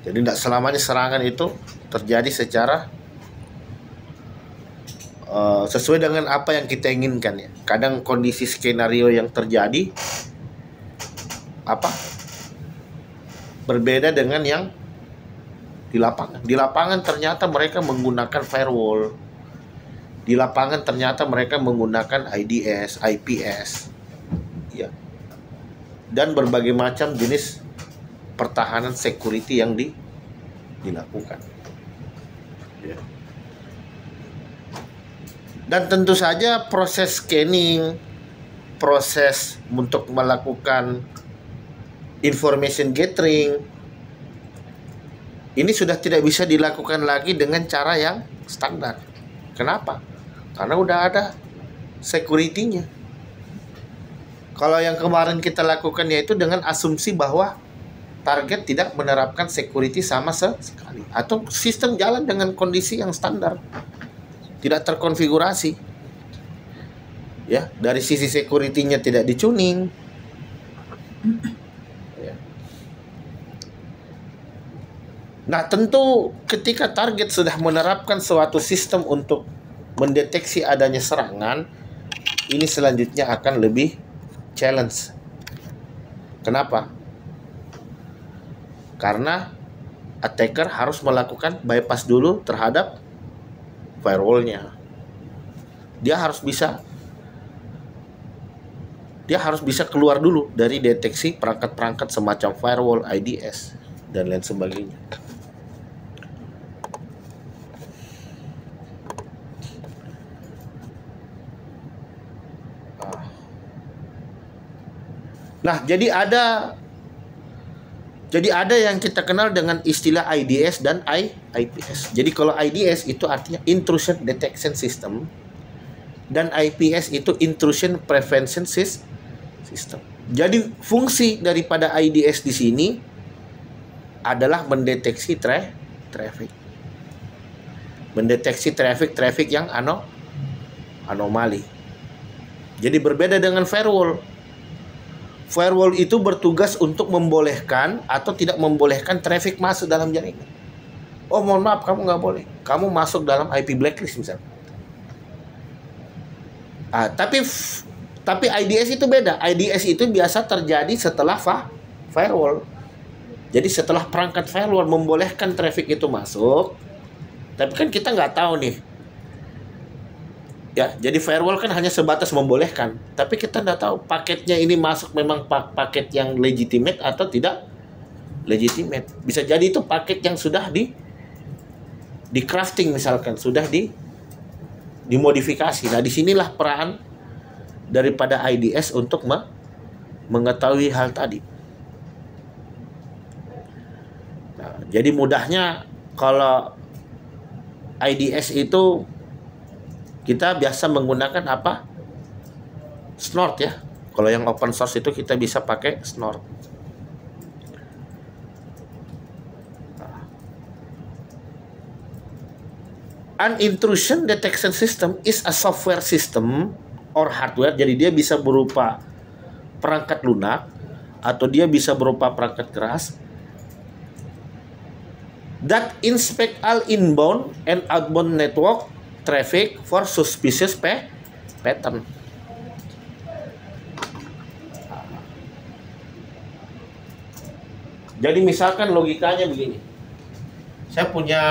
Jadi tidak selamanya serangan itu terjadi secara sesuai dengan apa yang kita inginkan ya. Kadang kondisi skenario yang terjadi berbeda dengan yang di lapangan. Di lapangan ternyata mereka menggunakan firewall. Di lapangan ternyata mereka menggunakan IDS, IPS, ya, dan berbagai macam jenis pertahanan security yang dilakukan. Ya. Dan tentu saja proses scanning, proses untuk melakukan information gathering, ini sudah tidak bisa dilakukan lagi dengan cara yang standar. Kenapa? Karena udah ada security-nya. Kalau yang kemarin kita lakukan yaitu dengan asumsi bahwa target tidak menerapkan security sama sekali, atau sistem jalan dengan kondisi yang standar, tidak terkonfigurasi. Ya, dari sisi security-nya tidak dicuning. Ya. Nah, tentu ketika target sudah menerapkan suatu sistem untuk mendeteksi adanya serangan, ini selanjutnya akan lebih challenge. Kenapa? Karena attacker harus melakukan bypass dulu terhadap firewall-nya. Dia harus bisa keluar dulu dari deteksi perangkat-perangkat semacam firewall, IDS, dan lain sebagainya. Nah, jadi ada yang kita kenal dengan istilah IDS dan IPS. Jadi kalau IDS itu artinya Intrusion Detection System, dan IPS itu Intrusion Prevention System. Jadi fungsi daripada IDS di sini adalah mendeteksi traffic. Mendeteksi traffic yang anomali. Jadi berbeda dengan firewall. Firewall itu bertugas untuk membolehkan atau tidak membolehkan traffic masuk dalam jaringan. Oh, mohon maaf, kamu nggak boleh. Kamu masuk dalam IP blacklist misalnya. Tapi IDS itu beda. IDS itu biasa terjadi setelah firewall. Jadi setelah perangkat firewall membolehkan traffic itu masuk, tapi kan kita nggak tahu nih. Ya, jadi firewall kan hanya sebatas membolehkan, tapi kita nggak tahu paketnya ini masuk memang paket yang legitimate atau tidak legitimate. Bisa jadi itu paket yang sudah di crafting misalkan, sudah dimodifikasi. Nah, disinilah peran daripada IDS untuk mengetahui hal tadi. Nah, jadi mudahnya kalau IDS itu kita biasa menggunakan apa? Snort ya. Kalau yang open source itu kita bisa pakai Snort. An intrusion detection system is a software system or hardware. Jadi dia bisa berupa perangkat lunak atau dia bisa berupa perangkat keras that inspect all inbound and outbound network traffic for suspicious pattern. Jadi misalkan logikanya begini. Saya punya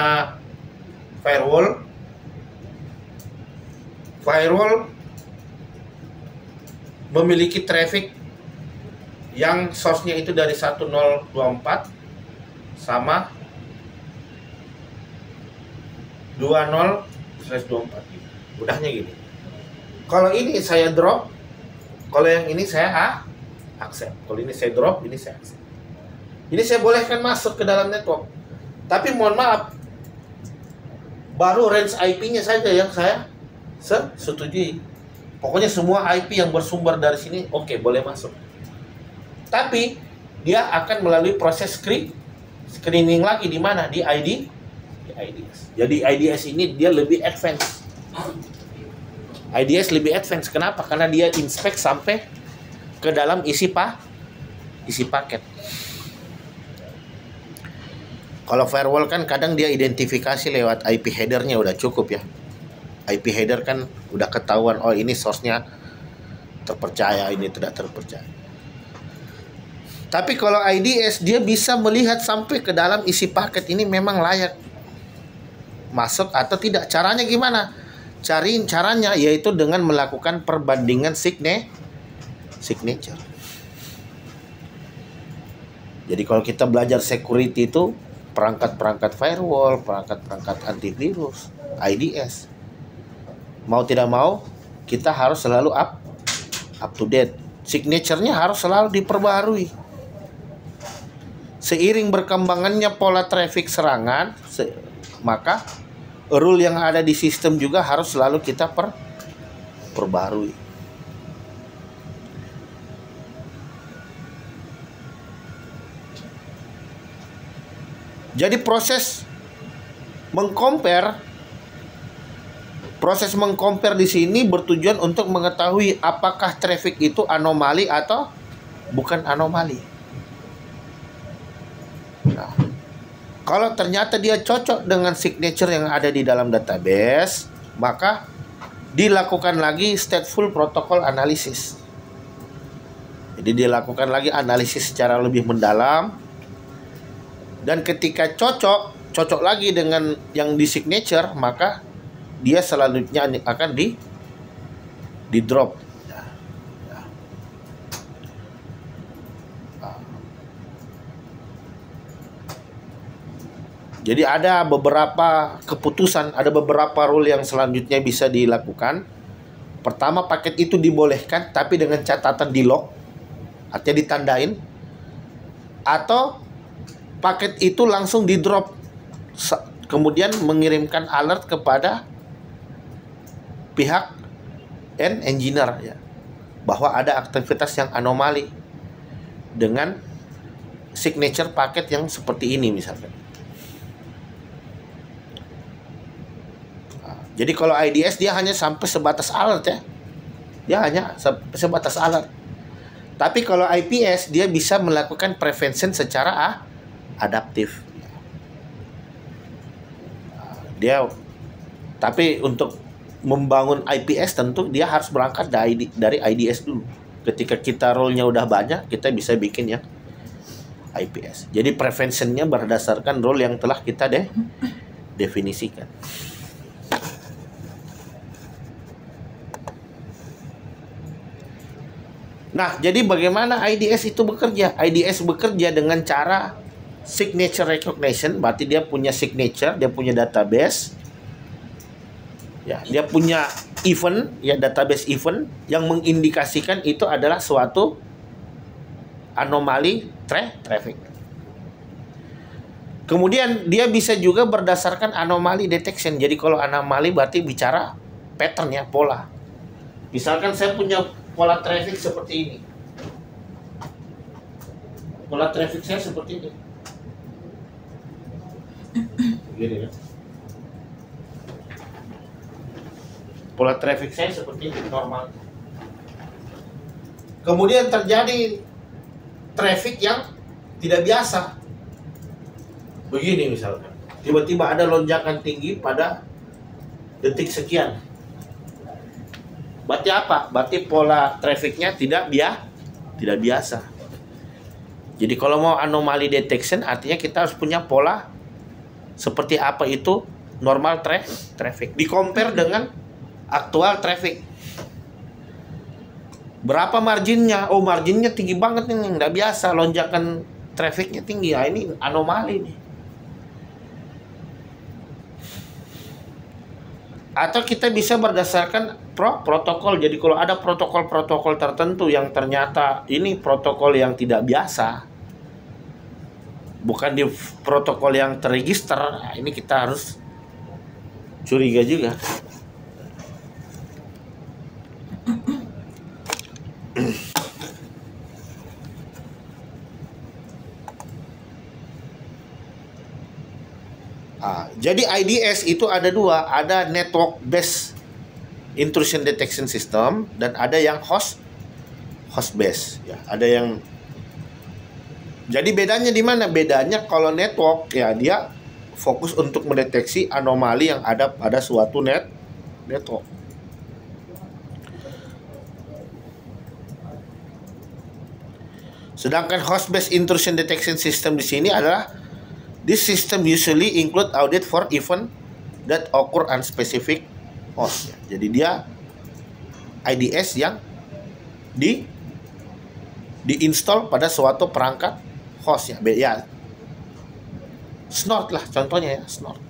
firewall memiliki traffic yang source-nya itu dari 1024 sama 20/24. Udahnya gini. Kalau ini saya drop, kalau yang ini saya accept. Kalau ini saya drop, ini saya accept. Ini saya bolehkan masuk ke dalam network. Tapi mohon maaf, baru range IP-nya saja yang saya setujui. Pokoknya semua IP yang bersumber dari sini oke, boleh masuk. Tapi dia akan melalui proses screening lagi di mana? Di IDS. Jadi IDS ini dia lebih advance. IDS lebih advance. Kenapa? Karena dia inspect sampai ke dalam isi paket. Kalau firewall kan kadang dia identifikasi lewat IP header-nya udah cukup ya. IP header kan udah ketahuan, oh ini source-nya terpercaya, ini tidak terpercaya. Tapi kalau IDS dia bisa melihat sampai ke dalam isi paket ini memang layak masuk atau tidak. Caranya gimana? Caranya yaitu dengan melakukan perbandingan signature. Jadi kalau kita belajar security itu perangkat-perangkat firewall, perangkat-perangkat antivirus, IDS. Mau tidak mau kita harus selalu up to date. Signature-nya harus selalu diperbarui. Seiring berkembangannya pola traffic serangan, maka rule yang ada di sistem juga harus selalu kita perbarui. Jadi proses mengcompare di sini bertujuan untuk mengetahui apakah traffic itu anomali atau bukan anomali. Nah, kalau ternyata dia cocok dengan signature yang ada di dalam database, maka dilakukan lagi stateful protocol analysis. Jadi dilakukan lagi analisis secara lebih mendalam. Dan ketika cocok lagi dengan yang di signature, maka dia selanjutnya akan di drop. Jadi ada beberapa keputusan, ada beberapa rule yang selanjutnya bisa dilakukan. Pertama, paket itu dibolehkan tapi dengan catatan di log, artinya ditandain. Atau paket itu langsung di drop, kemudian mengirimkan alert kepada pihak end engineer ya, bahwa ada aktivitas yang anomali dengan signature paket yang seperti ini misalkan. Jadi kalau IDS dia hanya sampai sebatas alert ya. Dia hanya sebatas alert. Tapi kalau IPS dia bisa melakukan prevention secara adaptif. Tapi untuk membangun IPS tentu dia harus berangkat dari IDS dulu. Ketika kita role-nya udah banyak, kita bisa bikin yang IPS. Jadi preventionnya berdasarkan role yang telah kita definisikan. Nah, jadi bagaimana IDS itu bekerja? IDS bekerja dengan cara signature recognition, berarti dia punya signature, dia punya database, ya, dia punya event, ya, database event yang mengindikasikan itu adalah suatu anomali traffic. Kemudian dia bisa juga berdasarkan anomali detection. Jadi kalau anomali berarti bicara pattern ya, pola. Misalkan saya punya pola traffic seperti ini. Pola traffic saya seperti ini. Gini ya. Pola traffic saya seperti ini, normal. Kemudian terjadi traffic yang tidak biasa. Begini misalkan. Tiba-tiba ada lonjakan tinggi pada detik sekian. Berarti apa? Berarti pola trafficnya tidak biasa. Jadi kalau mau anomali detection, artinya kita harus punya pola seperti apa itu normal traffic. Di-compare dengan aktual traffic. Berapa marginnya? Oh, marginnya tinggi banget nih, nggak biasa. Lonjakan trafficnya tinggi. Ya, ini anomali nih. Atau kita bisa berdasarkan protokol. Jadi kalau ada protokol-protokol tertentu yang ternyata ini protokol yang tidak biasa, bukan di protokol yang terregister, nah ini kita harus curiga juga. Jadi IDS itu ada dua, ada network based intrusion detection system dan ada yang host based. Ya, ada yang Jadi bedanya di mana? Bedanya kalau network ya dia fokus untuk mendeteksi anomali yang ada pada suatu network. Sedangkan host based intrusion detection system di sini adalah this system usually include audit for event that occur on specific host. Jadi dia IDS yang diinstall pada suatu perangkat host ya. Ya. Snort lah contohnya ya, Snort.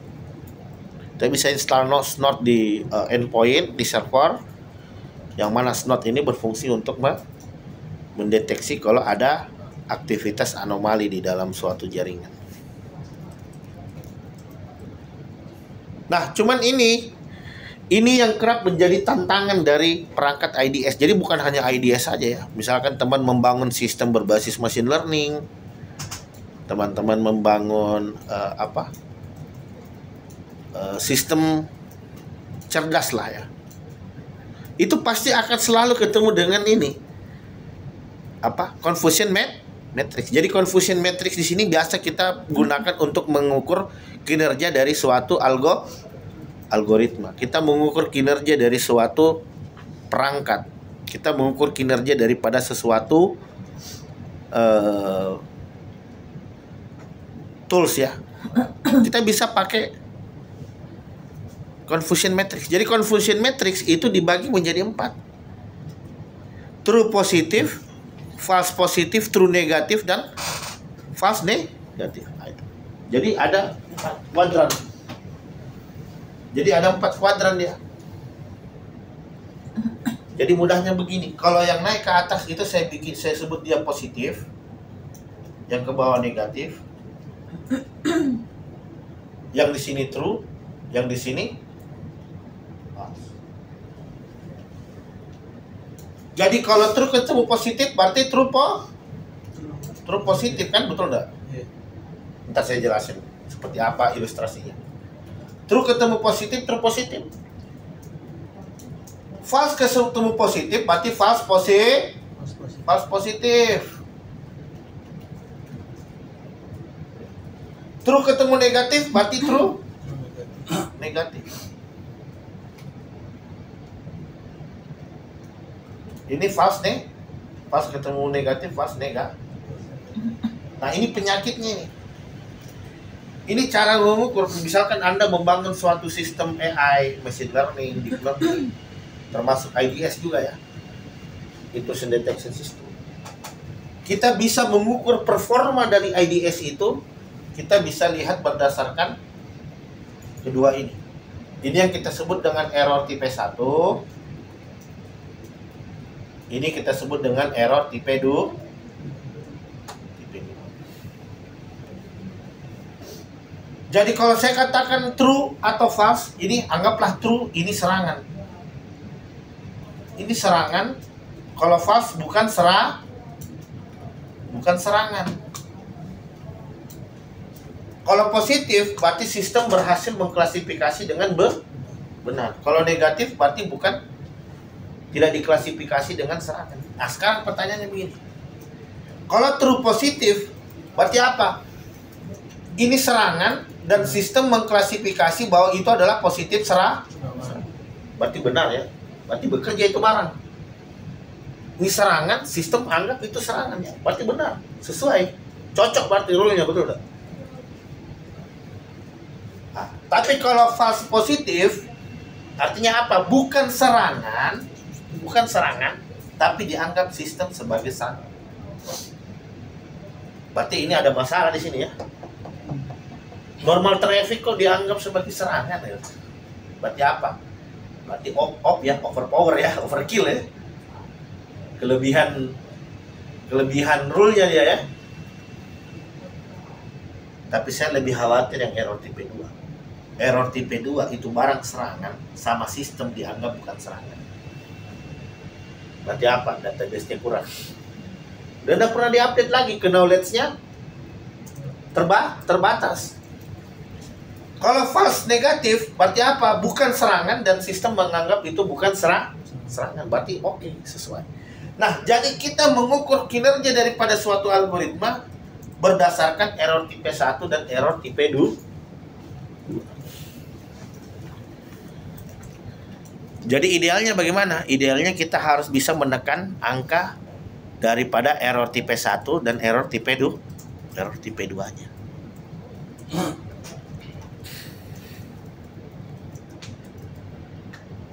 Kita bisa install Snort di endpoint, di server, yang mana Snort ini berfungsi untuk mendeteksi kalau ada aktivitas anomali di dalam suatu jaringan. Nah, cuman ini yang kerap menjadi tantangan dari perangkat IDS. Jadi bukan hanya IDS saja ya. Misalkan teman membangun sistem berbasis machine learning, teman-teman membangun sistem cerdas lah ya. Itu pasti akan selalu ketemu dengan ini. Confusion matrix. Jadi confusion matrix di sini biasa kita gunakan untuk mengukur kinerja dari suatu algoritma. Kita mengukur kinerja dari suatu perangkat. Kita mengukur kinerja daripada sesuatu tools ya. Kita bisa pakai confusion matrix. Jadi confusion matrix itu dibagi menjadi 4. True positive, false positif, true negatif, dan false negatif. Jadi ada 4 kuadran. Jadi ada 4 kuadran dia. Jadi mudahnya begini, kalau yang naik ke atas itu saya sebut dia positif, yang ke bawah negatif, yang di sini true, yang di sini false. Jadi kalau true ketemu positif berarti true positif kan, betul nggak? Ntar saya jelasin seperti apa ilustrasinya. True ketemu positif, true positif. False ketemu positif berarti false positif. True ketemu negatif berarti true negatif. Ini false nih, false ketemu negatif, false negatif. Nah ini penyakitnya nih. Ini cara mengukur. Misalkan Anda membangun suatu sistem AI, machine learning, deep learning, termasuk IDS juga ya, intrusion detection system. Kita bisa mengukur performa dari IDS itu. Kita bisa lihat berdasarkan kedua ini. Ini yang kita sebut dengan error tipe 1. Ini kita sebut dengan error tipe 2. Jadi kalau saya katakan true atau false, ini anggaplah true, ini serangan. Ini serangan. Kalau false bukan serangan. Kalau positif berarti sistem berhasil mengklasifikasi dengan benar. Kalau negatif berarti tidak diklasifikasi dengan serangan. Nah sekarang pertanyaannya begini. Kalau true positif berarti apa? Ini serangan dan sistem mengklasifikasi bahwa itu adalah positif serangan. Berarti benar ya. Berarti bekerja itu barang. Ini serangan, sistem anggap itu serangan ya. Berarti benar, sesuai. Cocok berarti rule-nya, betul tak? Nah, tapi kalau false positif artinya apa? Bukan serangan, tapi dianggap sistem sebagai serangan. Berarti ini ada masalah di sini ya. Normal traffic kok dianggap sebagai serangan ya. Berarti apa? Berarti overpower ya, overkill ya. Kelebihan rule-nya dia ya. Tapi saya lebih khawatir yang error tipe 2. Error tipe 2 itu barang serangan, sama sistem dianggap bukan serangan. Berarti apa? Database-nya kurang. Dan tidak pernah diupdate lagi, ke knowledge-nya terbatas. Kalau false negatif berarti apa? Bukan serangan dan sistem menganggap itu bukan serangan. Berarti oke, sesuai. Nah, jadi kita mengukur kinerja daripada suatu algoritma berdasarkan error tipe 1 dan error tipe 2. Jadi idealnya bagaimana? Idealnya kita harus bisa menekan angka daripada error tipe 1 dan error tipe 2, error tipe 2-nya.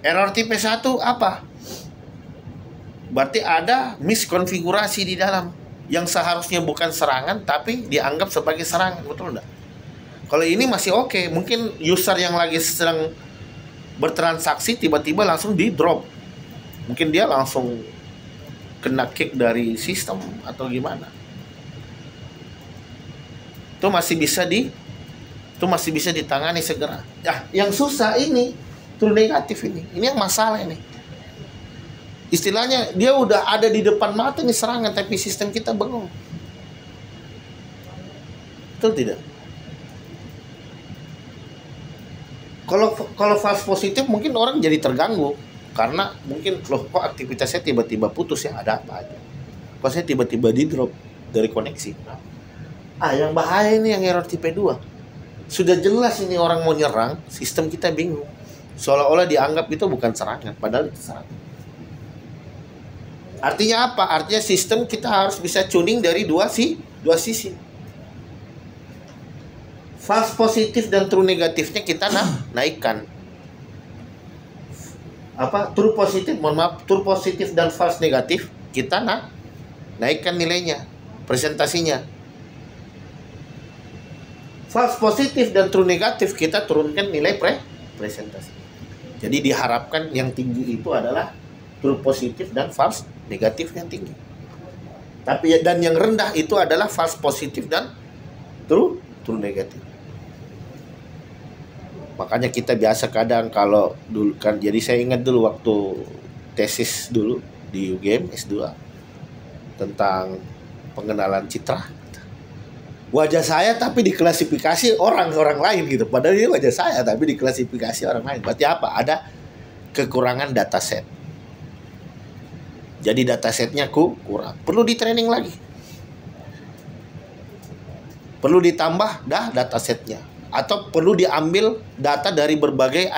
Error tipe 1 apa? Berarti ada miskonfigurasi di dalam yang seharusnya bukan serangan tapi dianggap sebagai serangan, betul enggak? Kalau ini masih oke, mungkin user yang lagi sedang bertransaksi tiba-tiba langsung di drop. Mungkin dia langsung kena kick dari sistem atau gimana. Itu masih bisa ditangani segera. Ya, yang susah ini true negatif ini. Ini yang masalah ini. Istilahnya dia udah ada di depan mata nih serangan tapi sistem kita bengong. Betul tidak? Kalau false positif mungkin orang jadi terganggu karena mungkin loh kok aktivitasnya tiba-tiba putus ya, ada apa aja. Kok saya tiba-tiba di drop dari koneksi. Yang bahaya ini yang error tipe 2. Sudah jelas ini orang mau nyerang, sistem kita bingung. Seolah-olah dianggap itu bukan serangan, padahal itu serangan. Artinya apa? Artinya sistem kita harus bisa tuning dari dua sisi. False positif dan true negatifnya kita naikkan. True positif dan false negatif kita naikkan nilainya, presentasinya. False positif dan true negatif kita turunkan nilai presentasi. Jadi diharapkan yang tinggi itu adalah true positif dan false negatif yang tinggi. Tapi dan yang rendah itu adalah false positif dan true negatif. Makanya kita biasa kadang kalau dulu kan, jadi saya ingat dulu waktu tesis dulu di UGM S2 tentang pengenalan citra. Wajah saya tapi diklasifikasi orang lain gitu. Padahal ini wajah saya tapi diklasifikasi orang lain. Berarti apa? Ada kekurangan dataset. Jadi datasetnya kurang. Perlu di training lagi. Perlu ditambah datasetnya. Atau perlu diambil data dari berbagai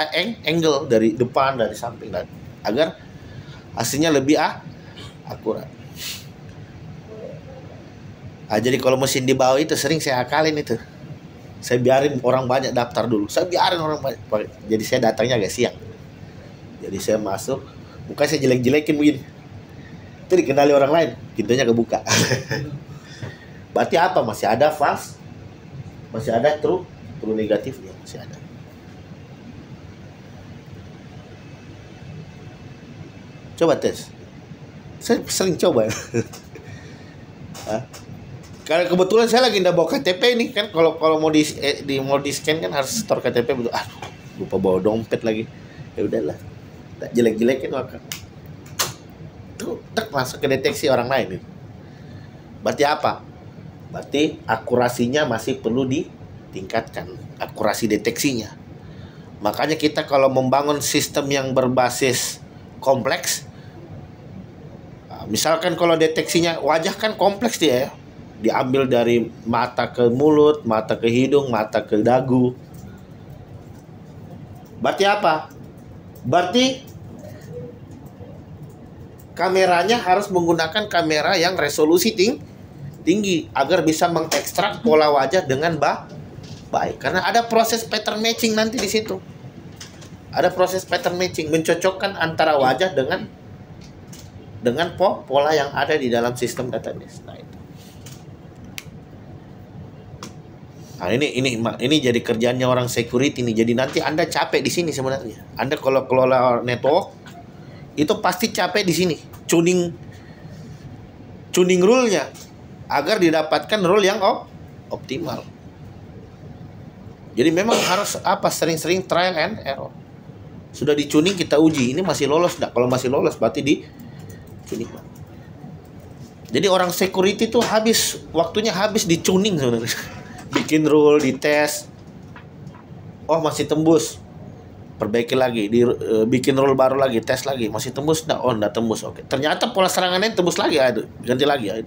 angle, dari depan, dari samping, agar hasilnya lebih akurat. Jadi kalau mesin di bawah itu sering saya akalin itu. Saya biarin orang banyak daftar dulu. Jadi saya datangnya agak siang. Jadi saya masuk, muka saya jelek-jelekin begini. Itu dikenali orang lain, pintunya kebuka. Berarti apa? Masih ada false, masih ada true negatifnya, masih ada. Coba tes. Saya sering coba. Karena kebetulan saya lagi nggak bawa KTP nih kan, kalau mau di scan kan harus store KTP, betul. Lupa bawa dompet lagi. Ya udahlah, tak jelek-jelekin maka tuh masuk ke deteksi orang lain. Berarti apa? Berarti akurasinya masih perlu ditingkatkan, akurasi deteksinya. Makanya kita kalau membangun sistem yang berbasis kompleks, misalkan kalau deteksinya wajah kan kompleks dia ya. Diambil dari mata ke mulut, mata ke hidung, mata ke dagu. Berarti apa? Berarti kameranya harus menggunakan kamera yang resolusi tinggi agar bisa mengekstrak pola wajah dengan baik. Karena ada proses pattern matching nanti di situ. Ada proses pattern matching, mencocokkan antara wajah dengan pola yang ada di dalam sistem database. Nah, ini jadi kerjaannya orang security nih. Jadi nanti Anda capek di sini sebenarnya. Anda kalau kelola network itu pasti capek di sini. Tuning rule-nya agar didapatkan rule yang optimal. Jadi memang harus sering-sering trial and error. Sudah dicuning kita uji, ini masih lolos enggak? Kalau masih lolos berarti di tuning. Jadi orang security tuh waktunya habis di tuning sebenarnya. Bikin rule, dites, masih tembus, perbaiki lagi, bikin rule baru lagi, tes lagi, masih tembus enggak? Enggak tembus, oke. Ternyata pola serangannya tembus lagi, ganti lagi.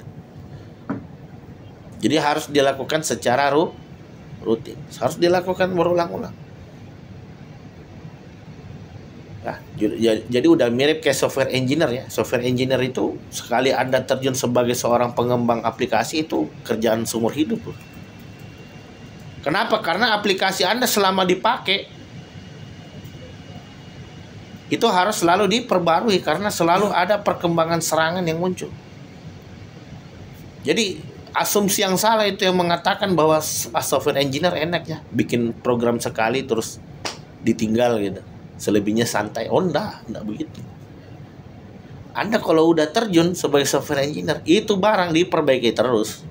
Jadi harus dilakukan secara rutin, harus dilakukan berulang-ulang. Nah, jadi udah mirip kayak software engineer ya. Software engineer itu sekali Anda terjun sebagai seorang pengembang aplikasi itu kerjaan seumur hidup loh. Kenapa? Karena aplikasi Anda selama dipakai itu harus selalu diperbarui karena selalu ada perkembangan serangan yang muncul. Jadi asumsi yang salah itu yang mengatakan bahwa software engineer enak ya, bikin program sekali terus ditinggal gitu. Selebihnya santai. Oh enggak begitu. Anda kalau udah terjun sebagai software engineer, itu barang diperbaiki terus.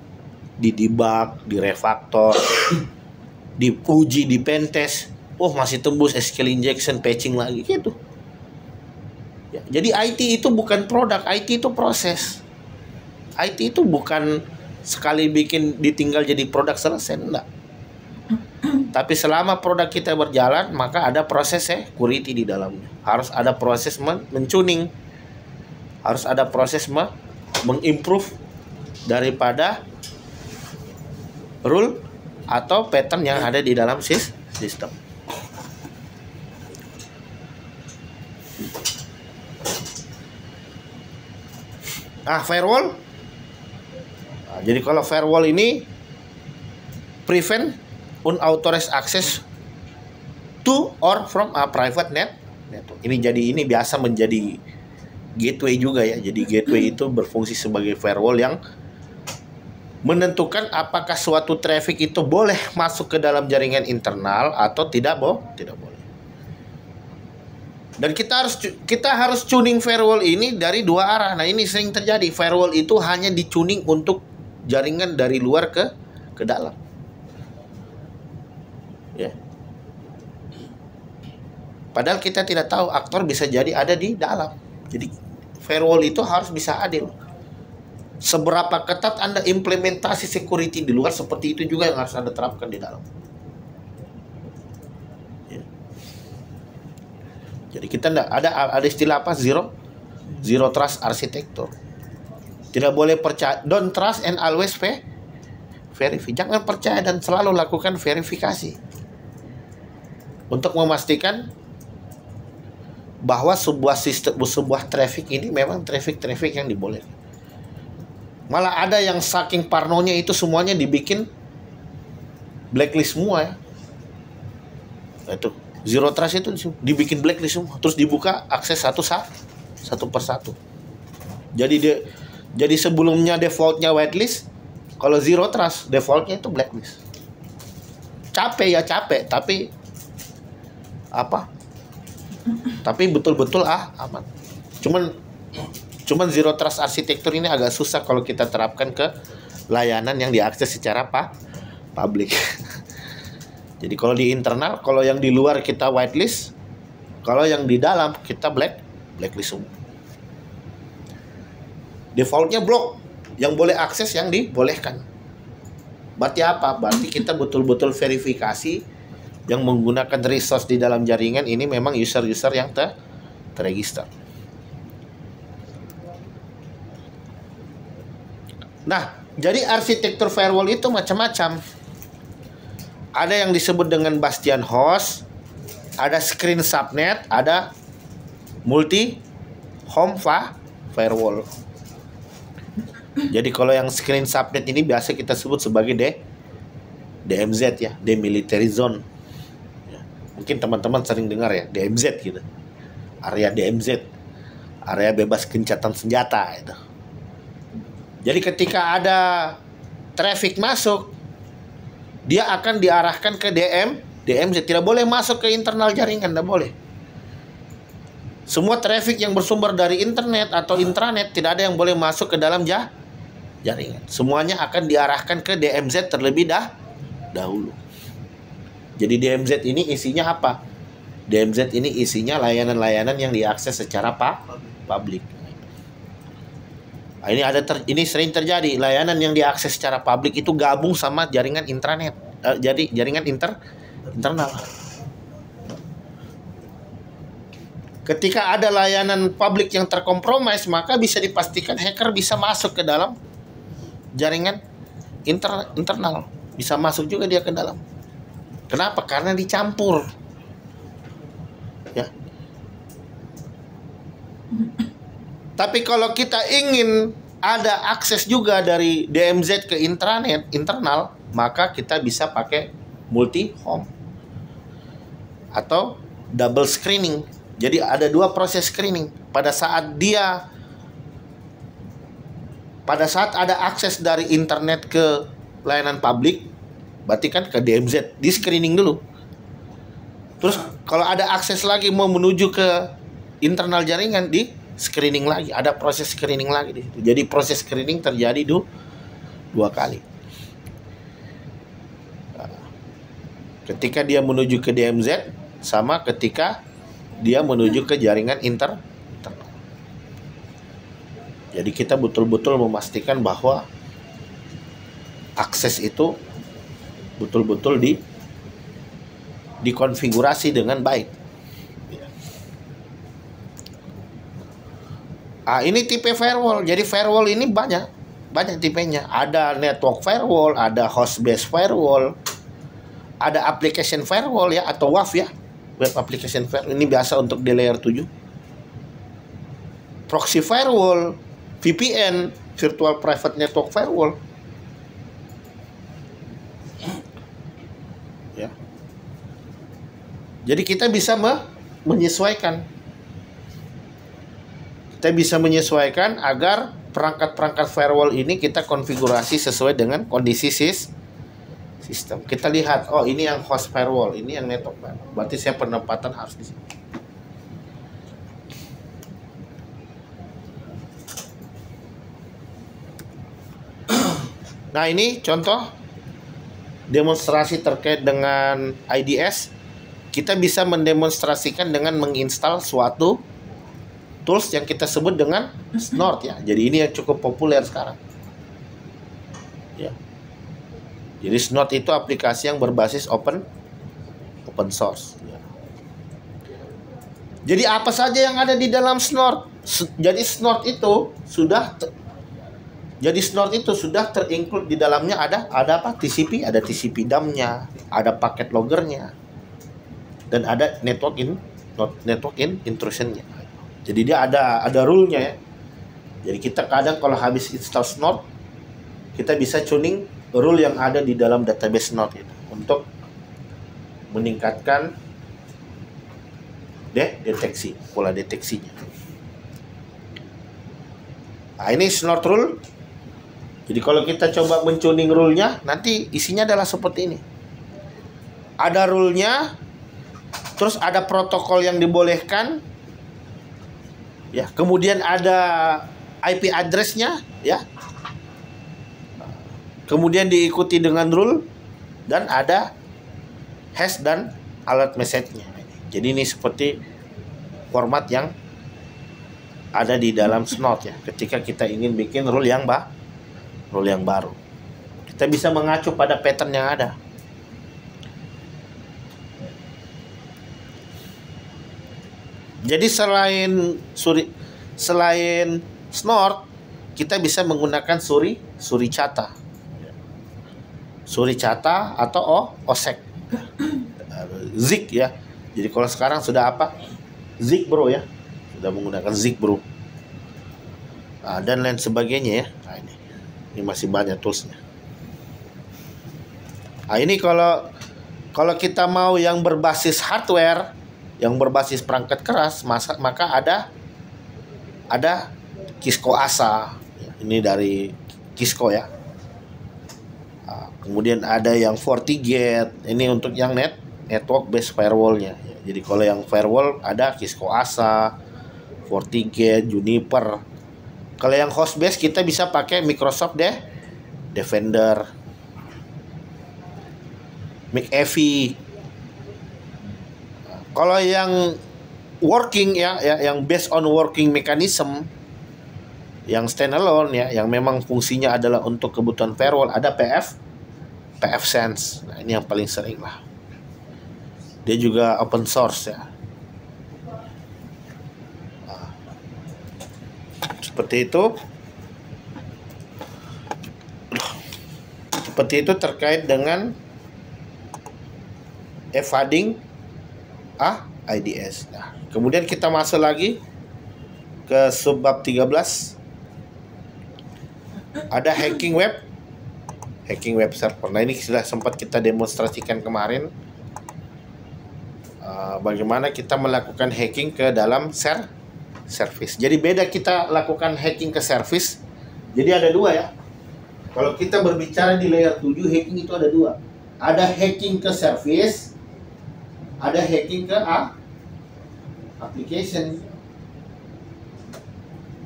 Didebug, direfaktor, diuji, di pentest. Oh masih tembus SQL injection, patching lagi gitu. Ya, jadi IT itu bukan produk, IT itu proses. IT itu bukan sekali bikin ditinggal jadi produk selesai, enggak. Tapi selama produk kita berjalan, maka ada proses security di dalamnya. Harus ada proses mentuning. Harus ada proses mengimprove daripada rule atau pattern yang ada di dalam sistem. Firewall. Jadi kalau firewall ini prevent unauthorized access to or from a private network. Ini biasa menjadi gateway juga ya. Jadi gateway itu berfungsi sebagai firewall yang menentukan apakah suatu traffic itu boleh masuk ke dalam jaringan internal atau tidak boleh. Dan kita harus tuning firewall ini dari dua arah. Nah, ini sering terjadi. Firewall itu hanya di-tuning untuk jaringan dari luar ke dalam. Ya. Padahal kita tidak tahu aktor bisa jadi ada di dalam. Jadi firewall itu harus bisa adil. Seberapa ketat Anda implementasi security di luar, seperti itu juga yang harus Anda terapkan di dalam. Ya. Jadi kita ada istilah apa? Zero trust architecture. Tidak boleh percaya, don't trust and always verify. Jangan percaya dan selalu lakukan verifikasi. Untuk memastikan bahwa sebuah traffic ini memang traffic yang dibolehkan. Malah ada yang saking parnonya itu semuanya dibikin blacklist semua ya. Itu zero trust itu dibikin blacklist semua, terus dibuka akses satu persatu. Jadi sebelumnya defaultnya whitelist, kalau zero trust defaultnya itu blacklist. Capek, tapi tapi betul-betul aman. Cuman zero trust arsitektur ini agak susah kalau kita terapkan ke layanan yang diakses secara publik. Jadi kalau di internal, kalau yang di luar kita whitelist, kalau yang di dalam kita blacklist semua. Defaultnya block, yang boleh akses yang dibolehkan. Berarti apa? Berarti kita betul-betul verifikasi yang menggunakan resource di dalam jaringan ini memang user-user yang terregister. Nah, jadi arsitektur firewall itu macam-macam. Ada yang disebut dengan bastion host, ada screen subnet, ada multi home firewall. Jadi kalau yang screen subnet ini biasa kita sebut sebagai DMZ ya, demilitarized zone. Ya, mungkin teman-teman sering dengar ya, DMZ gitu. Area DMZ, area bebas gencatan senjata itu. Jadi ketika ada traffic masuk, dia akan diarahkan ke DMZ. Tidak boleh masuk ke internal jaringan, tidak boleh. Semua traffic yang bersumber dari internet atau intranet tidak ada yang boleh masuk ke dalam jaringan. Semuanya akan diarahkan ke DMZ terlebih dahulu. Jadi DMZ ini isinya apa? DMZ ini isinya layanan-layanan yang diakses secara publik. Nah, ini sering terjadi, layanan yang diakses secara publik itu gabung sama jaringan intranet. Jadi jaringan internal. Ketika ada layanan publik yang terkompromis, maka bisa dipastikan hacker bisa masuk ke dalam jaringan internal, bisa masuk juga dia ke dalam. Kenapa? Karena dicampur. Ya. Tapi kalau kita ingin ada akses juga dari DMZ ke intranet internal, maka kita bisa pakai multi home atau double screening. Jadi ada dua proses screening. Pada saat ada akses dari internet ke layanan publik, berarti kan ke DMZ, di screening dulu. Terus kalau ada akses lagi mau menuju ke internal jaringan, di screening lagi, ada proses screening lagi di situ. Jadi proses screening terjadi dua kali. Ketika dia menuju ke DMZ sama ketika dia menuju ke jaringan internal. Jadi kita betul-betul memastikan bahwa akses itu betul-betul dikonfigurasi dengan baik. Ini tipe firewall. Jadi firewall ini banyak tipenya. Ada network firewall, ada host based firewall, ada application firewall ya, atau WAF ya, web application firewall. Ini biasa untuk di layer 7. Proxy firewall, VPN, virtual private network firewall. Ya. Jadi kita bisa menyesuaikan. Kita bisa menyesuaikan agar perangkat-perangkat firewall ini kita konfigurasi sesuai dengan kondisi sistem. Kita lihat, oh ini yang host firewall, ini yang network firewall. Berarti saya penempatan harus di sini. Nah, ini contoh demonstrasi terkait dengan IDS. Kita bisa mendemonstrasikan dengan menginstal suatu tools yang kita sebut dengan Snort ya. Jadi ini yang cukup populer sekarang. Ya. Jadi Snort itu aplikasi yang berbasis open source. Ya. Jadi apa saja yang ada di dalam Snort? Jadi Snort itu sudah terinclude di dalamnya ada apa? TCP, ada TCP dump-nya, ada paket logger-nya, dan ada network intrusion-nya. Jadi dia ada rule-nya ya. Jadi kita kadang kalau habis install Snort, kita bisa tuning rule yang ada di dalam database Snort itu untuk meningkatkan pola deteksinya. Nah, ini Snort rule. Jadi kalau kita coba mentuning rule-nya, nanti isinya adalah seperti ini. Ada rule-nya, terus ada protokol yang dibolehkan, ya. Kemudian ada IP address-nya, ya. Kemudian diikuti dengan rule, dan ada hash dan alert message-nya. Jadi ini seperti format yang ada di dalam Snort ya. Ketika kita ingin bikin rule yang baru, kita bisa mengacu pada pattern yang ada. Jadi selain Snort, kita bisa menggunakan Suricata atau OSEC, Zik ya. Jadi kalau sekarang sudah apa? Zik Bro ya, sudah menggunakan Zik Bro, dan lain sebagainya ya. Nah, ini masih banyak toolsnya. Nah, ini kalau kita mau yang berbasis hardware, yang berbasis perangkat keras, maka ada Kisco ASA. Ini dari Kisco ya. Nah, kemudian ada yang FortiGate. Ini untuk yang network based firewall-nya. Jadi kalau yang firewall ada Kisco ASA, FortiGate, Juniper. Kalau yang host base kita bisa pakai Microsoft Defender, McAfee. Kalau yang working ya, yang based on working mechanism, yang standalone ya, yang memang fungsinya adalah untuk kebutuhan firewall, ada pfSense. Nah, ini yang paling sering lah. Dia juga open source ya. Seperti itu. seperti itu terkait dengan evading IDS. Nah, kemudian kita masuk lagi ke subbab 13. Ada hacking web server. Nah, ini sudah sempat kita demonstrasikan kemarin. Bagaimana kita melakukan hacking ke dalam service. Jadi beda kita lakukan hacking ke service. Jadi ada dua ya. Kalau kita berbicara di layer 7, hacking itu ada dua. Ada hacking ke service, ada hacking ke application.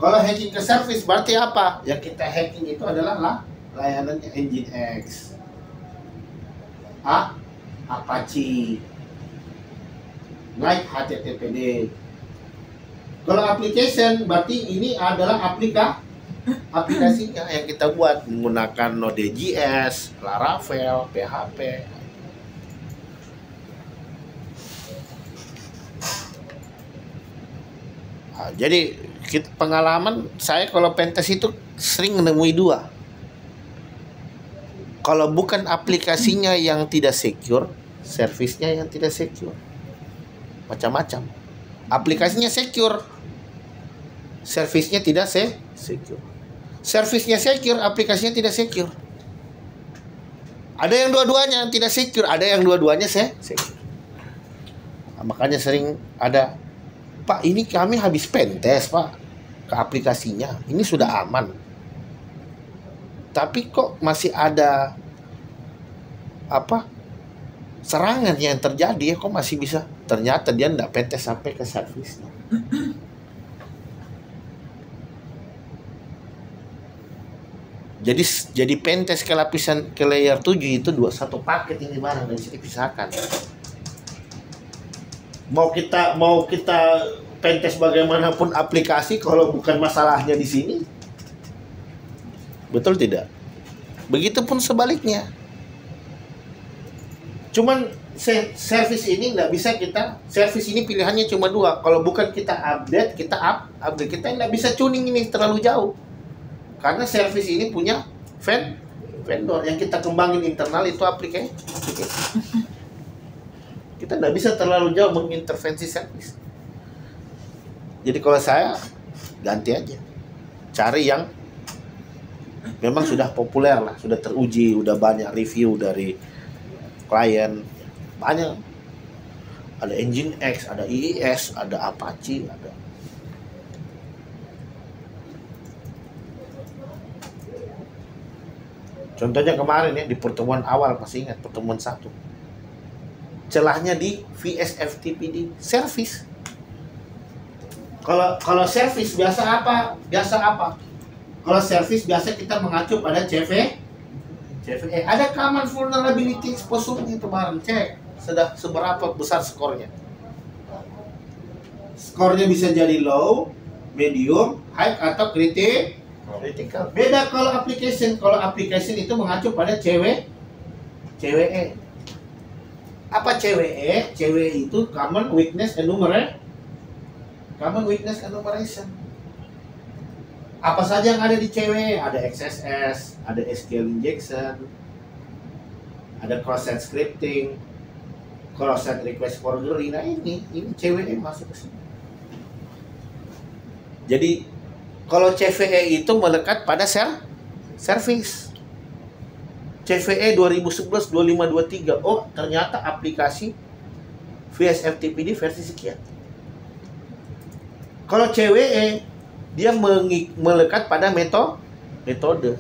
Kalau hacking ke service berarti apa? Yang kita hacking itu adalah layanannya Nginx, Apache, like HTTPD. Kalau application berarti ini adalah aplikasinya yang kita buat menggunakan Node.js, Laravel, PHP. Nah, jadi pengalaman saya kalau pentest itu sering menemui dua. Kalau bukan aplikasinya yang tidak secure, servisnya yang tidak secure. Macam-macam. Aplikasinya secure, servisnya tidak secure. Servisnya secure, aplikasinya tidak secure. Ada yang dua-duanya tidak secure, ada yang dua-duanya secure. Nah, makanya sering ada, Pak, ini kami habis pentest, Pak, ke aplikasinya. Ini sudah aman. Tapi kok masih ada serangan yang terjadi ya, kok masih bisa? Ternyata dia tidak pentest sampai ke servisnya. Jadi pentest ke lapisan ke layer 7 itu satu paket ini barang, dan bisa dipisahkan. Mau kita pentest bagaimanapun aplikasi, kalau bukan masalahnya di sini, betul tidak? Begitupun sebaliknya. Cuman service ini nggak bisa service ini pilihannya cuma dua. Kalau bukan kita update, kita nggak bisa tuning ini terlalu jauh. Karena service ini punya vendor yang kita kembangin internal itu aplikasi. Kita nggak bisa terlalu jauh mengintervensi service. Jadi kalau saya ganti aja, cari yang memang sudah populer lah, sudah teruji, udah banyak review dari klien, banyak. Ada Nginx, ada IIS, ada Apache, ada. Contohnya kemarin ya, di pertemuan awal, masih ingat pertemuan 1. Celahnya di VSFTPD service. Kalau service biasa apa? Kalau service biasa kita mengacu pada CVE. Ada common vulnerability exposure-nya kemarin, cek seberapa besar skornya. Skornya bisa jadi low, medium, high, atau critical. Beda kalau application. Kalau application itu mengacu pada CVE. Apa CVE? CVE itu Common Weakness Enumeration. Apa saja yang ada di CVE? Ada XSS, ada SQL injection, ada cross-site scripting, cross-site request forgery. Nah, ini CVE masuk ke sini. Jadi kalau CVE itu melekat pada service. CVE 2011-2523. Oh, ternyata aplikasi VSFTPD versi sekian. Kalau CVE dia melekat pada metode.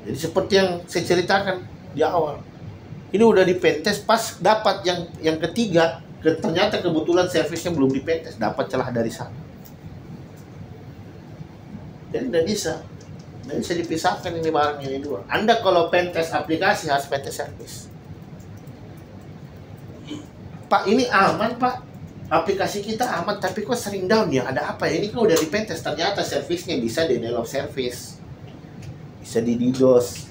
Jadi seperti yang saya ceritakan di awal. Ini udah di pentest, pas dapat yang ketiga, ternyata kebetulan servisnya belum di pentest, dapat celah dari sana. Jadi tidak bisa. Nggak bisa dipisahkan ini barangnya ini dua. Anda kalau pentest aplikasi harus pentest service. Pak, ini aman, Pak. Aplikasi kita aman, tapi kok sering down ya? Ada apa ya? Ini kan udah di pentest, ternyata servisnya bisa denial of service, bisa di DDoS.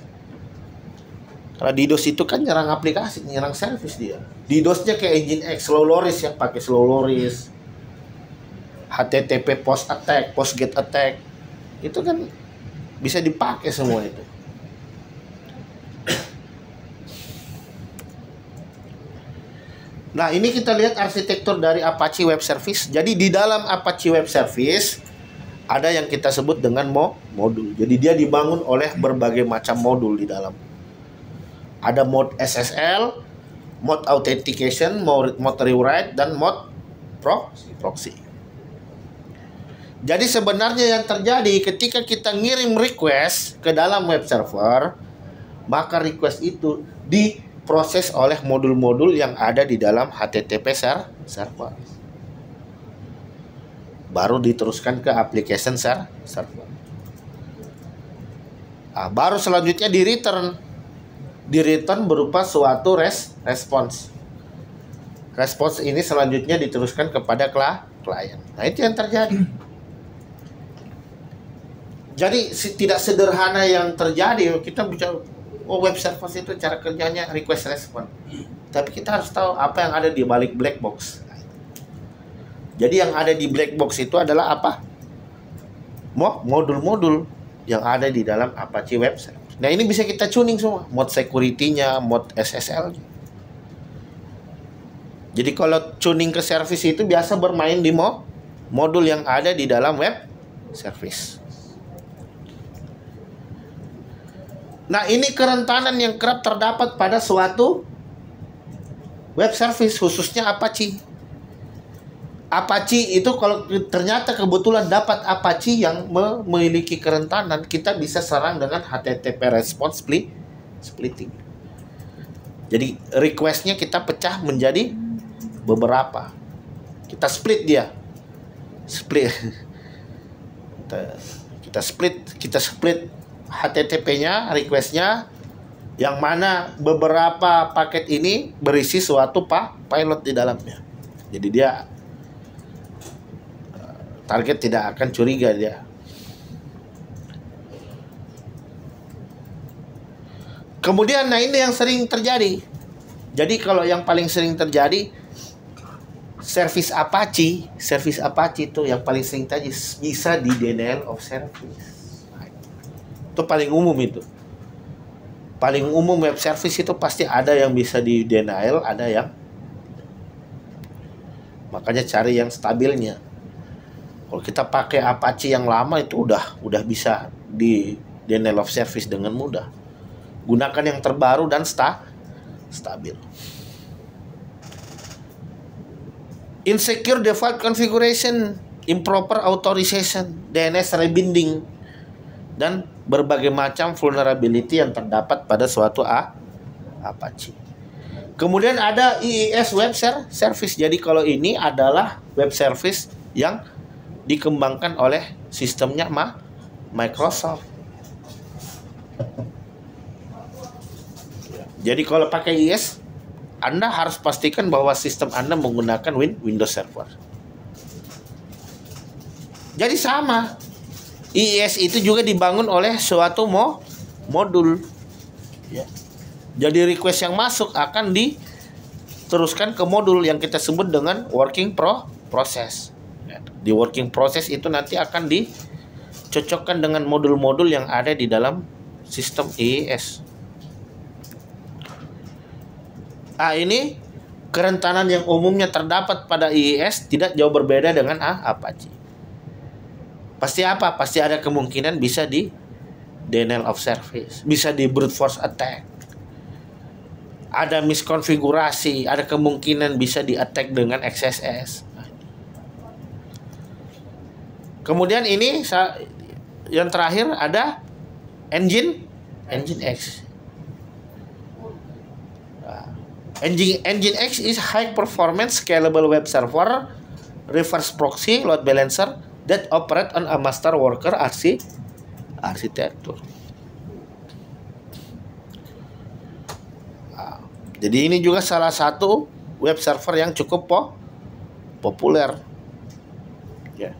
Kalau DDoS itu kan nyerang aplikasi, nyerang service dia. DDoS-nya kayak Nginx, slow loris yang pakai slow loris. HTTP post attack, post get attack. Itu kan bisa dipakai semua itu. Nah, ini kita lihat arsitektur dari Apache Web Service. Jadi di dalam Apache Web Service ada yang kita sebut dengan modul. Jadi dia dibangun oleh berbagai macam modul di dalam. Ada mode SSL, mode authentication, mode rewrite, dan mode proxy. Jadi sebenarnya yang terjadi ketika kita ngirim request ke dalam web server, maka request itu diproses oleh modul-modul yang ada di dalam HTTP server. Baru diteruskan ke application server. Nah, baru selanjutnya di return. Di return berupa suatu response. Response ini selanjutnya diteruskan kepada klien. Nah, itu yang terjadi. Jadi tidak sederhana yang terjadi. Kita bicara web service itu cara kerjanya request response. Tapi kita harus tahu apa yang ada di balik black box. Jadi yang ada di black box itu adalah apa? Modul-modul yang ada di dalam Apache Web Service. Nah, ini bisa kita tuning semua, mode security-nya, mode SSL. Jadi kalau tuning ke service itu biasa bermain di modul yang ada di dalam web service. Nah, ini kerentanan yang kerap terdapat pada suatu web service, khususnya Apache. Apache itu kalau ternyata kebetulan dapat Apache yang memiliki kerentanan, kita bisa serang dengan HTTP response splitting. Jadi requestnya kita pecah menjadi beberapa. Kita split dia. Kita split HTTP-nya, requestnya, yang mana beberapa paket ini berisi suatu pilot di dalamnya. Jadi dia target tidak akan curiga dia. Kemudian, nah ini yang sering terjadi. Jadi kalau yang paling sering terjadi, service Apache itu yang paling sering terjadi bisa di denial of service. Itu paling umum itu. Paling umum web service itu pasti ada yang bisa di denial, ada yang. Makanya cari yang stabilnya. Kalau kita pakai Apache yang lama itu udah bisa di denial of service dengan mudah. Gunakan yang terbaru dan stabil. Insecure default configuration, improper authorization, DNS rebinding, dan berbagai macam vulnerability yang terdapat pada suatu Apache. Kemudian ada IIS web service. Jadi kalau ini adalah web service yang dikembangkan oleh sistemnya Microsoft. Jadi kalau pakai IIS, Anda harus pastikan bahwa sistem Anda menggunakan Windows Server. Jadi sama, IIS itu juga dibangun oleh suatu modul. Ya. Jadi request yang masuk akan diteruskan ke modul yang kita sebut dengan working process. Di working process itu nanti akan dicocokkan dengan modul-modul yang ada di dalam sistem IIS. Ini kerentanan yang umumnya terdapat pada IIS tidak jauh berbeda dengan Apache. Pasti apa? Pasti ada kemungkinan bisa di denial of service, bisa di brute force attack. Ada miskonfigurasi, ada kemungkinan bisa di attack dengan XSS. Kemudian ini yang terakhir ada Nginx. Nginx is high performance scalable web server reverse proxy load balancer that operate on a master worker architecture. Jadi ini juga salah satu web server yang cukup populer. Ya.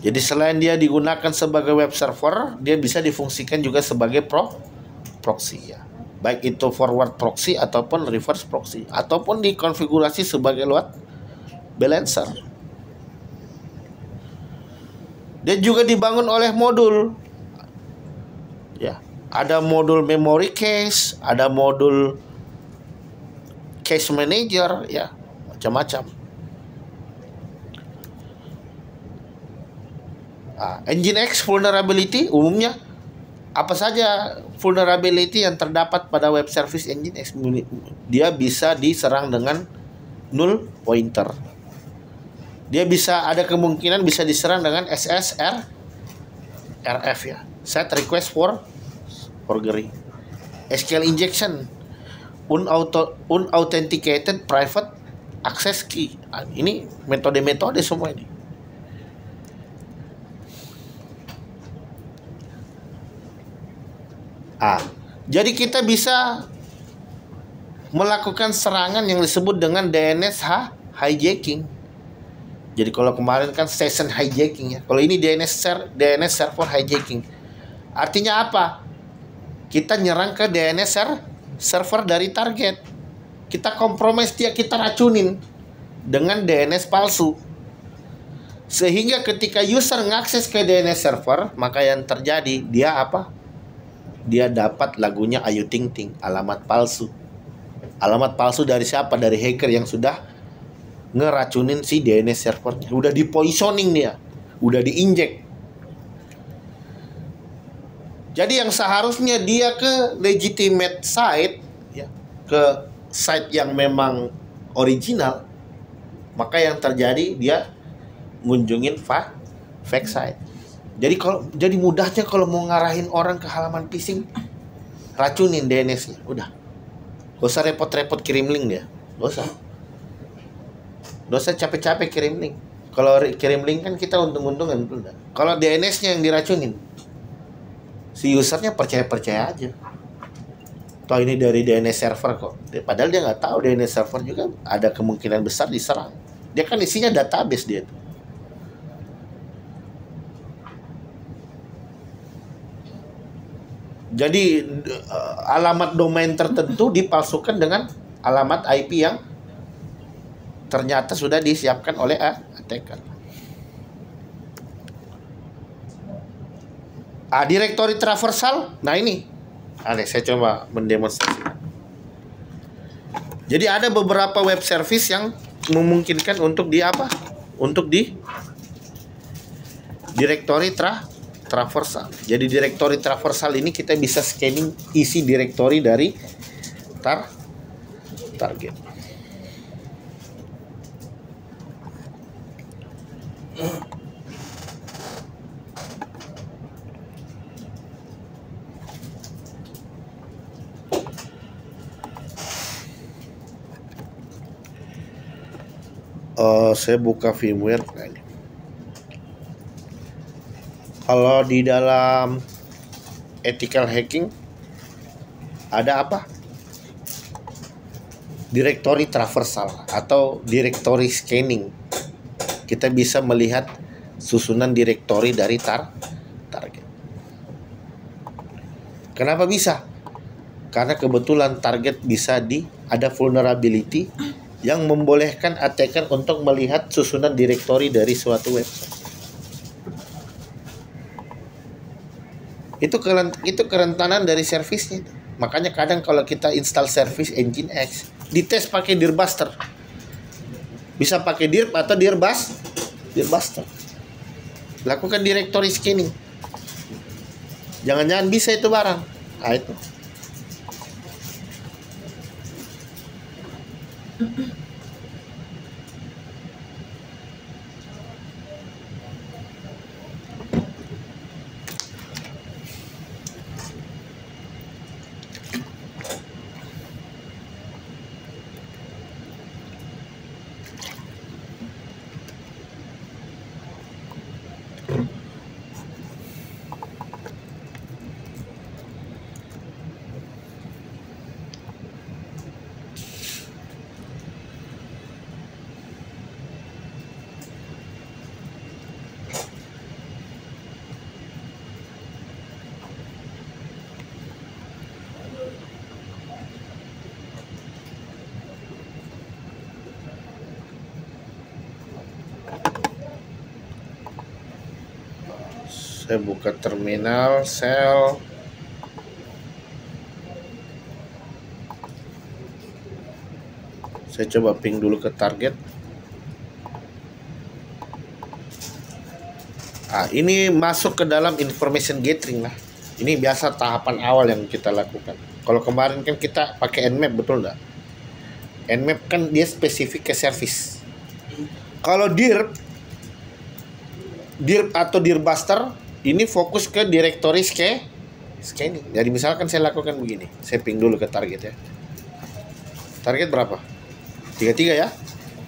Jadi selain dia digunakan sebagai web server, dia bisa difungsikan juga sebagai proxy ya. baik itu forward proxy ataupun reverse proxy, ataupun dikonfigurasi sebagai load balancer. Dia juga dibangun oleh modul. Ya, ada modul memory cache, ada modul cache manager, ya, macam-macam. Nginx vulnerability umumnya apa saja vulnerability yang terdapat pada web service Nginx, dia bisa diserang dengan null pointer. Dia bisa ada kemungkinan bisa diserang dengan RF ya, set request for forgery. SQL injection, unauthenticated private access key. Ini metode-metode semua ini. Jadi kita bisa melakukan serangan yang disebut dengan DNS hijacking. Jadi kalau kemarin kan session hijacking ya. Kalau ini DNS server hijacking. Artinya apa? Kita nyerang ke DNS server dari target. Kita kompromis dia, kita racunin dengan DNS palsu. Sehingga ketika user ngakses ke DNS server, maka yang terjadi dia apa? Dia dapat lagunya Ayu Ting Ting, alamat palsu. Alamat palsu dari siapa? Dari hacker yang sudah ngeracunin si DNS servernya. Udah di poisoning dia, udah diinjek. Jadi yang seharusnya dia ke legitimate site, ya, ke site yang memang original, maka yang terjadi dia ngunjungin fake site. Jadi mudahnya kalau mau ngarahin orang ke halaman phishing, racunin DNS-nya, udah. Gak usah repot-repot kirim link dia, gak usah capek-capek kirim link. Kalau kirim link kan kita untung-untungan. Kalau DNS-nya yang diracunin, si usernya percaya-percaya aja. Toh ini dari DNS server kok. Padahal dia nggak tahu DNS server juga ada kemungkinan besar diserang. Dia kan isinya database dia. Jadi alamat domain tertentu dipalsukan dengan alamat IP yang ternyata sudah disiapkan oleh attacker. Directory traversal. Nah ini, saya coba mendemonstrasikan. Jadi ada beberapa web service yang memungkinkan untuk Untuk di directory traversal. Jadi directory traversal ini kita bisa scanning isi directory dari target. Saya buka firmware. Kalau di dalam ethical hacking ada apa? Directory traversal atau directory scanning. Kita bisa melihat susunan directory dari target. Kenapa bisa? Karena kebetulan target bisa ada vulnerability yang membolehkan attacker untuk melihat susunan directory dari suatu website. Itu kerentanan dari servisnya. Makanya kadang kalau kita install service Nginx, dites pakai dirbuster. Bisa pakai dirb atau dirbuster. Lakukan directory scanning. Jangan-jangan bisa itu barang. Nah itu. Saya buka terminal, sell. Saya coba ping dulu ke target. Ini masuk ke dalam information gathering lah. Ini biasa tahapan awal yang kita lakukan. Kalau kemarin kan kita pakai Nmap, betul nggak? Nmap kan dia spesifik ke service. Kalau dir atau dirbuster ini fokus ke directory scanning. Jadi misalkan saya lakukan begini, saya ping dulu ke target ya. Target berapa? 33 ya.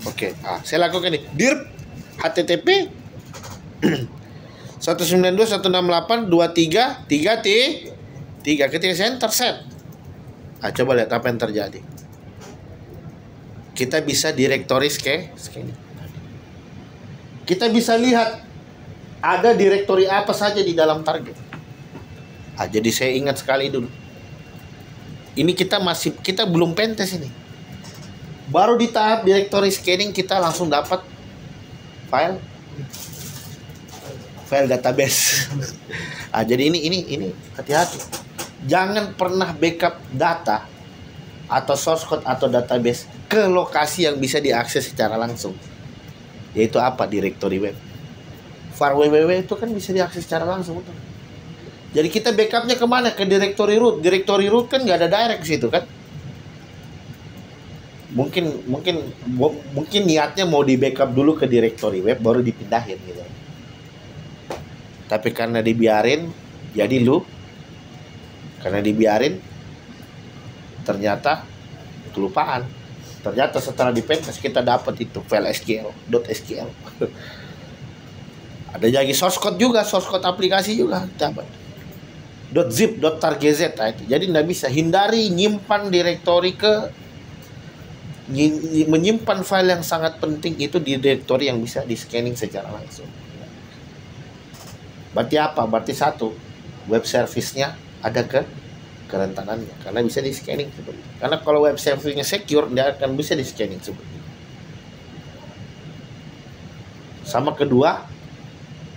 Oke. Saya lakukan nih dir http 192.168.23.3 ketika saya enter set. Coba lihat apa yang terjadi. Kita bisa directory scanning. Kita bisa lihat ada directory apa saja di dalam target. Jadi saya ingat sekali dulu. Ini kita belum pentest ini. Baru di tahap directory scanning kita langsung dapat file database. Jadi ini hati-hati. Jangan pernah backup data atau source code atau database ke lokasi yang bisa diakses secara langsung. Yaitu apa? Directory web. Var www itu kan bisa diakses secara langsung, betul. Jadi kita backupnya kemana? Ke directory root. Directory root kan nggak ada direct ke situ kan? Mungkin niatnya mau di backup dulu ke directory web baru dipindahin gitu. Tapi karena dibiarin, jadi karena dibiarin ternyata kelupaan. Ternyata setelah dipentest kita dapat itu file .sql. Ada lagi source code juga, source code aplikasi juga dapat. .zip, .targz itu. Jadi nggak bisa hindari nyimpan directory menyimpan file yang sangat penting itu di directory yang bisa di scanning secara langsung. Berarti apa? Berarti satu, web service-nya ada kerentanannya karena bisa di scanning seperti itu. Karena kalau web service-nya secure dia akan bisa di scanning seperti itu. Sama kedua,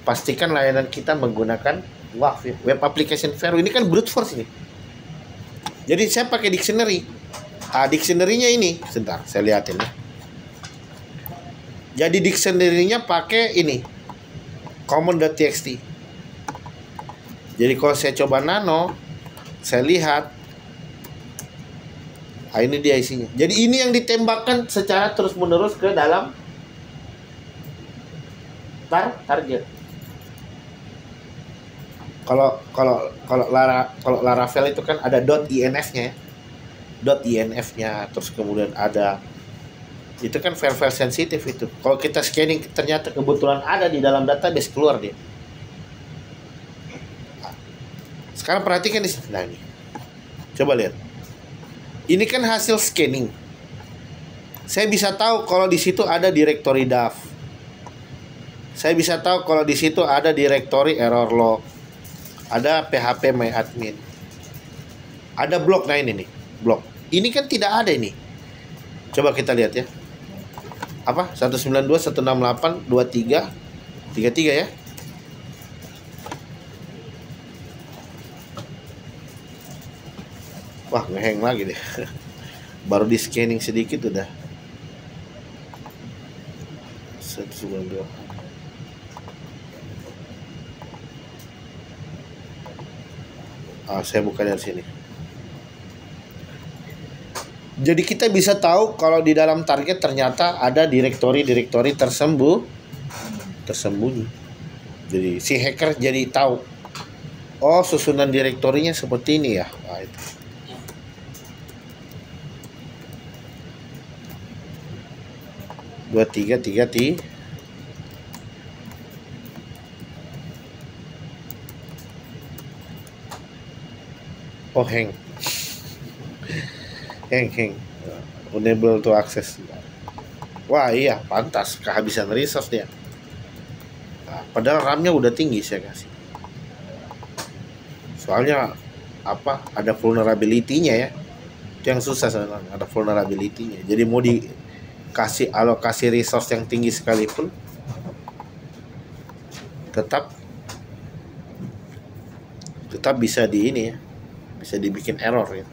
pastikan layanan kita menggunakan WAF, web application firewall. Ini kan brute force ini. Jadi saya pakai dictionary. Dictionary-nya ini, sebentar saya lihatin ya. Jadi dictionary-nya pakai ini common.txt. Jadi kalau saya coba nano, saya lihat, ini dia isinya. Jadi ini yang ditembakkan secara terus-menerus ke dalam target. Kalau Laravel itu kan ada .inf-nya ya. .inf-nya, terus kemudian ada itu kan file sensitif itu. Kalau kita scanning ternyata kebetulan ada di dalam database, keluar dia. Sekarang perhatikan di sini. Nah ini. Coba lihat. Ini kan hasil scanning. Saya bisa tahu kalau di situ ada directory DAV. Saya bisa tahu kalau di situ ada directory error log. Ada php my admin. Ada blok, nah ini nih, blok. Ini kan tidak ada ini. Coba kita lihat ya. Apa? 192.168.23.3 ya. Wah, ngeheng lagi deh. Baru di scanning sedikit udah 192. Saya buka dari sini. Jadi kita bisa tahu kalau di dalam target ternyata ada directory tersembunyi. Jadi si hacker jadi tahu. Oh, susunan direktorinya seperti ini ya. Itu. Dua tiga. Oh, hang. Unable to access. Wah iya, pantas kehabisan resource dia. Padahal RAM-nya udah tinggi saya kasih. Soalnya apa? Ada vulnerability-nya ya. Itu yang susah sebenarnya, ada vulnerability-nya. Jadi mau dikasih alokasi resource yang tinggi sekalipun tetap tetap bisa di ini ya, bisa dibikin error ya.